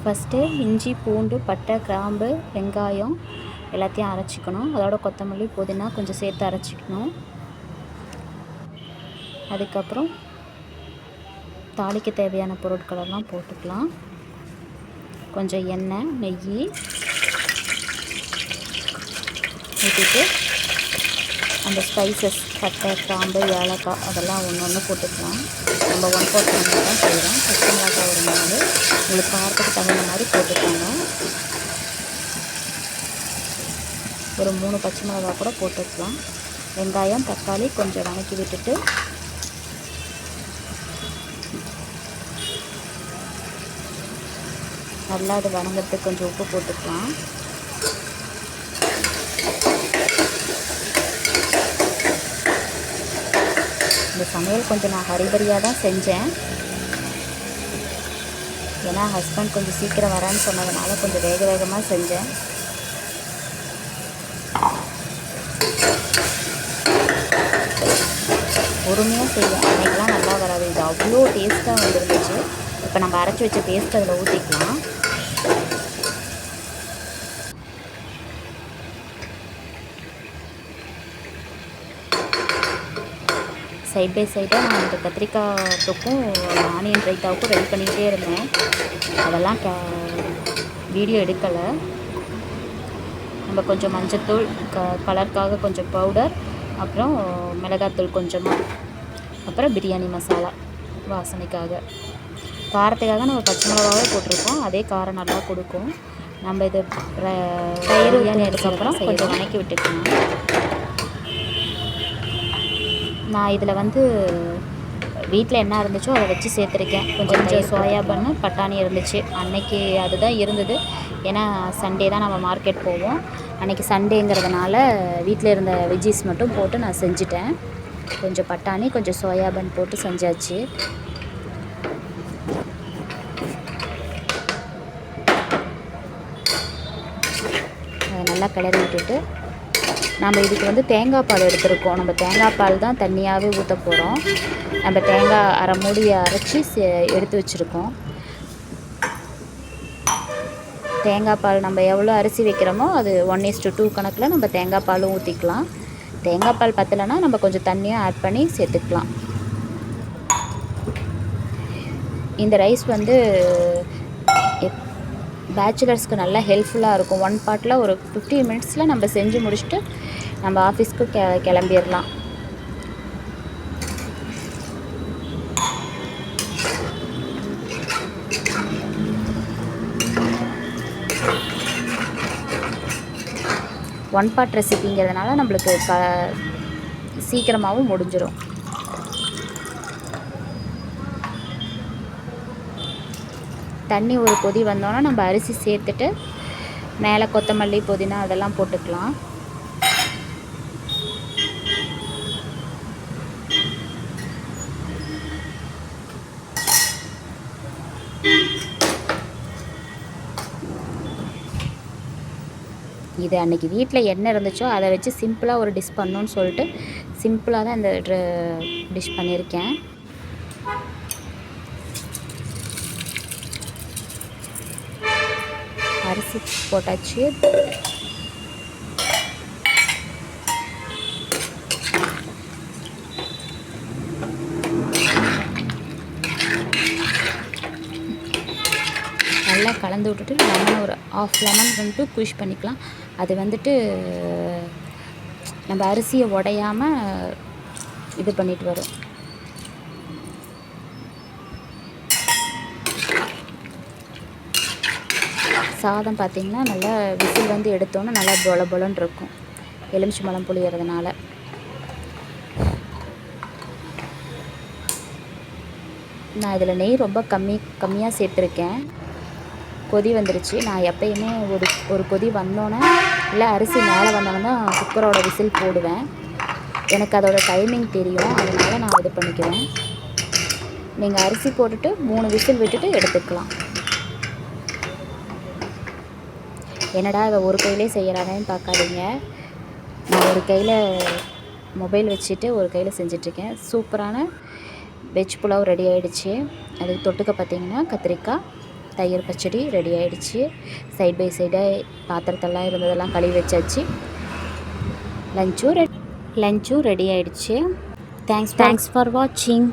First இஞ்சி பூண்டு பட்டை கிராம்பு வெங்காயம் எல்லாத்தையும் அரைச்சிக்கணும். அதோட கொத்தமல்லி புதினா கொஞ்சம் சேர்த்து அரைச்சிக்கணும். அதுக்கப்புறம் தாளிக்க தேவையான பொருட்களெல்லாம் போட்டுக்கலாம். கொஞ்சம் எண்ணெய் நெய் ஊற்றிட்டு அந்த ஸ்பைசஸ் பட்டை கிராம்பு ஏலக்காய் அதெல்லாம் ஒன்று ஒன்று போட்டுக்கலாம். நம்ம 1/4 டம்ளர் தான் செய்கிறோம். பச்சை மிளகாய் ஒரு 4 உங்களுக்கு காரத்துக்கு தகுந்த மாதிரி போட்டுக்கோங்க. ஒரு 3 பச்சை மிளகாய் கூட போட்டுக்கலாம். வெங்காயம் தக்காளி கொஞ்சம் வதக்கி விட்டுட்டு நல்லா அது வதங்கிறதுக்கு கொஞ்சம் உப்பு போட்டுக்கலாம். இந்த சமையல் கொஞ்சம் நான் ஹரிபரியாக தான் செஞ்சேன். ஏன்னா ஹஸ்பண்ட் கொஞ்சம் சீக்கிரம் வரேன்னு சொன்னதுனால கொஞ்சம் வேகமாக செஞ்சேன். பொறுமையாக செய்வேன். அன்றைக்கெலாம் நல்லா வராது. இது அவ்வளோ டேஸ்ட்டாக வந்துருந்துச்சு. இப்போ நம்ம அரைச்சி வச்ச பேஸ்ட் அதில் ஊற்றிக்கலாம். சைட் பை சைடாக நான் இந்த கத்திரிக்காய் தொக்கும் ஆனியன் ரைத்தாவுக்கும் ரெடி பண்ணிகிட்டே இருந்தேன். அதெல்லாம் வீடியோ எடுக்கலை. நம்ம கொஞ்சம் மஞ்சத்தூள் கலருக்காக கொஞ்சம் பவுடர், அப்புறம் மிளகாத்தூள் கொஞ்சமாக, அப்புறம் பிரியாணி மசாலா வாசனைக்காக, காரத்துக்காக நம்ம பச்சை மிளகாவே போட்டிருக்கோம். அதே காரம் நல்லா கொடுக்கும். நம்ம இது தயிர் பிரியாணி எடுத்ததுக்கப்புறம் கொஞ்சம் வதக்கி விட்டுக்கணும். நான் இதில் வந்து வீட்டில் என்ன இருந்துச்சோ அதை வச்சு சேர்த்துருக்கேன். கொஞ்சம் சோயா பன்னு பட்டாணி இருந்துச்சு அன்னைக்கு, அதுதான் இருந்தது. ஏன்னா சண்டே தான் நம்ம மார்க்கெட் போவோம். அன்றைக்கி சண்டேங்கிறதுனால வீட்டில் இருந்த வெஜ்ஜீஸ் மட்டும் போட்டு நான் செஞ்சுட்டேன். கொஞ்சம் பட்டாணி கொஞ்சம் சோயா பன் போட்டு செஞ்சாச்சு. அதை நல்லா கிளறி விட்டுட்டு நம்ம இதுக்கு வந்து தேங்காய் பால் எடுத்துருக்கோம். நம்ம தேங்காய் பால் தான் தண்ணியாகவே ஊற்ற போகிறோம். நம்ம தேங்காய் அரை மூடியை அரைச்சி எடுத்து வச்சுருக்கோம். தேங்காய் பால் நம்ம எவ்வளோ அரிசி வைக்கிறோமோ அது 1:2 கணக்கில் நம்ம தேங்காய் பாலும் ஊற்றிக்கலாம். தேங்காய் பால் பத்தலைன்னா நம்ம கொஞ்சம் தண்ணியும் ஆட் பண்ணி சேர்த்துக்கலாம். இந்த ரைஸ் வந்து பேச்சுலர்ஸ்க்கு நல்லா ஹெல்ப்ஃபுல்லாக இருக்கும். 1 பாட்டில் ஒரு 15 மினிட்ஸில் நம்ம செஞ்சு முடிச்சுட்டு நம்ம ஆஃபீஸ்க்கு கிளம்பிடலாம். ஒன் பாட் ரெசிபிங்கிறதுனால நம்மளுக்கு சீக்கிரமாகவும் முடிஞ்சிடும். தண்ணி ஒரு கொதி வந்தோன்னா நம்ம அரிசி சேர்த்துட்டு மேலே கொத்தமல்லி புதினா அதெல்லாம் போட்டுக்கலாம். இது அன்றைக்கி வீட்டில் என்ன இருந்துச்சோ அதை வச்சு சிம்பிளாக ஒரு டிஷ் பண்ணணுன்னு சொல்லிட்டு சிம்பிளாக தான் இந்த டிஷ் பண்ணியிருக்கேன். அரிசி போட்டாச்சு. நல்லா கலந்து விட்டுட்டு லெமன் ஒரு 1/2 லெமன் வந்துட்டு குயிஷ் பண்ணிக்கலாம். அது வந்துட்டு நம்ம அரிசியை உடையாமல் இது பண்ணிட்டு வரும். சாதம் பார்த்திங்கன்னா நல்லா விசில் வந்து எடுத்தோன்னா நல்லா பொலன்னு இருக்கும், எலுமிச்சம்பழம் புளியறதுனால. நான் இதில் நெய் ரொம்ப கம்மியாக சேர்த்துருக்கேன். கொதி வந்துருச்சு. நான் எப்பயுமே ஒரு கொதி வந்தோன்னே இல்லை அரிசி மேலே வந்தோன்னே தான் குக்கரோட விசில் போடுவேன். எனக்கு அதோட டைமிங் தெரியும், அதனால் நான் இது பண்ணிக்குவேன். நீங்கள் அரிசி போட்டுட்டு 3 விசில் விட்டுட்டு எடுத்துக்கலாம். என்னடா இதை ஒரு கையிலே செய்கிறானேன்னு பார்க்காதீங்க. நான் ஒரு கையில் மொபைல் வச்சுட்டு ஒரு கையில் செஞ்சிட்ருக்கேன். சூப்பரான வெஜ் புலாவ் ரெடி ஆகிடுச்சு. அதுக்கு தொட்டுக்க பார்த்திங்கன்னா கத்திரிக்காய் தயிர் பச்சடி ரெடி ஆகிடுச்சு. சைட் பை சைடாக பாத்திரத்தெல்லாம் இருந்ததெல்லாம் கழுவி வச்சாச்சு. லஞ்சும் ரெடி ஆகிடுச்சு. தேங்க்ஸ் ஃபார் வாட்சிங்.